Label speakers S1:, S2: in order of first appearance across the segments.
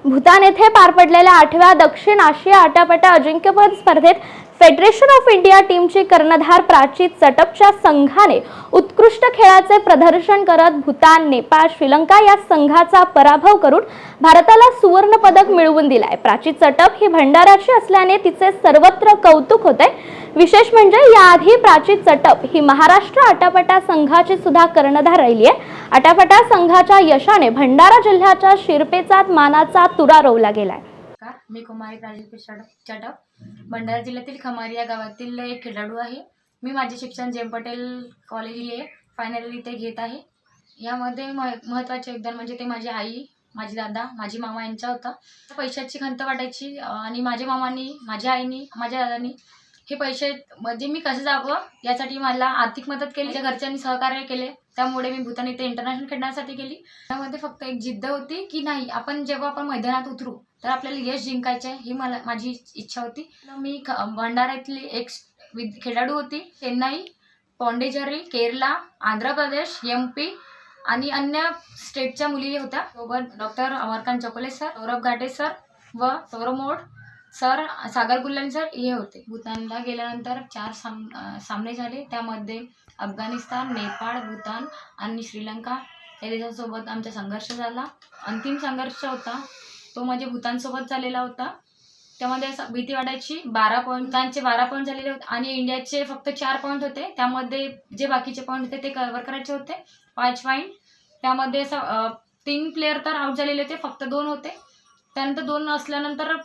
S1: भूतान येथे पार पडलेल्या 8व्या दक्षिण आशिया आटापट्टा अजिंक्यपद स्पर्धेत फेडरेशन ऑफ इंडिया टीमची कर्णधार प्राची चटपच्या संघाने उत्कृष्ट खेळाचे प्रदर्शन करत भूतान, नेपाळ, श्रीलंका या संघाचा पराभव करून भारताला सुवर्ण पदक मिळवून दिलाय। प्राची चटप ही भंडाराची असल्याने तिचे सर्वत्र कौतुक होते। विशेष म्हणजे याआधी प्राची चटप ही महाराष्ट्र आटापट्टा संघाची सुद्धा कर्णधार राहिली आहे। आटापट्टा संघाच्या यशाने भंडारा जिल्ह्याच्या शिरपेचात मानाचा तुरा रोवला गेलाय।
S2: मी कुमारी प्राची चटप भंडारा जिल्ह्यातील खमारी या गावातील एक खेळाडू आहे। मी माझे शिक्षण जेम पटेल कॉलेज फायनल इथे घेत आहे। यामध्ये महत्त्वाचे योगदान म्हणजे ते माझी आई, माझी दादा, माझी मामा यांचा होता। पैशाची खंत वाटायची आणि माझ्या मामांनी, माझ्या आईनी, माझ्या दादांनी हे पैसे म्हणजे मी कसं जावं यासाठी मला आर्थिक मदत केली। माझ्या घरच्यांनी सहकार्य केले, त्यामुळे मी भूतान इथे इंटरनॅशनल खेळण्यासाठी गेली। त्यामध्ये फक्त एक जिद्द होती की नाही, जेव्हा आपण मैदानात उतरू तर आपल्याला यश जिंकायचे आहे, ही माझी इच्छा होती। मी भंडारा इथली एक खेळाडू होती। चेन्नई, पॉंडिचेरी, केरला, आंध्र प्रदेश, MP आणि अन्य स्टेटच्या मुली होत्या। सोबत डॉक्टर अमरकांत चकोले सर, सौरभ घाटे सर व सौरभ मोड सर, सागर गुल्लानी सर हे होते। भूतानला गेल्यानंतर 4 सामने झाले, त्यामध्ये अफगाणिस्तान, नेपाळ, भूतान आणि श्रीलंका या देशांसोबत आमचा संघर्ष झाला। अंतिम संघर्ष होता तो म्हणजे भूतानसोबत झालेला होता। त्यामध्ये असं भीती वाटायची। 12 पॉईंट, भूतानचे 12 पॉईंट झालेले होते आणि इंडियाचे फक्त 4 पॉईंट होते। त्यामध्ये जे बाकीचे पॉईंट होते ते कव्हर करायचे होते। 5 पॉईंट, त्यामध्ये असं 3 प्लेयर तर आउट झालेले होते, फक्त 2 होते। त्यानंतर 2 असल्यानंतर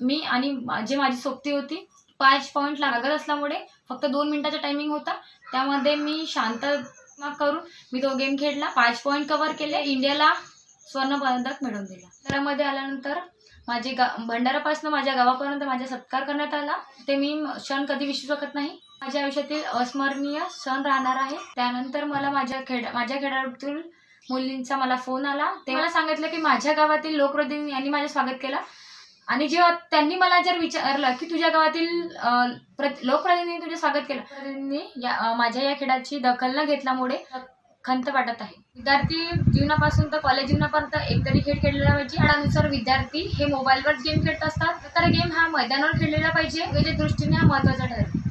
S2: मी आणि माझी सोबती होती 5 पॉईंट लागत असल्यामुळे फक्त 2 मिनिटाचा टायमिंग होता। त्यामध्ये मी शांत करून मी तो गेम खेळला, 5 पॉईंट कव्हर केले, इंडियाला स्वर्ण पदक मिळवून दिला। त्यामध्ये आल्यानंतर माझे भंडारापासून माझ्या गावापर्यंत माझा सत्कार करण्यात आला। ते मी क्षण कधी विसरू शकत नाही, माझ्या आयुष्यातील अस्मरणीय क्षण राहणार आहे। त्यानंतर मला माझ्या खेळाडूतील मुलींचा मला फोन आला। ते मला सांगितलं की माझ्या गावातील लोकप्रतिनिधी यांनी माझे स्वागत केलं आणि जेव्हा त्यांनी मला जर विचारलं की तुझ्या गावातील लोकप्रतिनिधी तुझे स्वागत केलं, माझ्या या खेळाची दखल न घेतल्यामुळे खंत वाटत आहे। विद्यार्थी जीवनापासून तर कॉलेज जीवनापर्यंत एकतरी खेळ खेळलेला पाहिजे। शाळानुसार विद्यार्थी हे मोबाईलवर गेम खेळत असतात, तर गेम हा मैदानावर खेळलेला पाहिजे। याच्या दृष्टीने हा महत्त्वाचा ठरेल।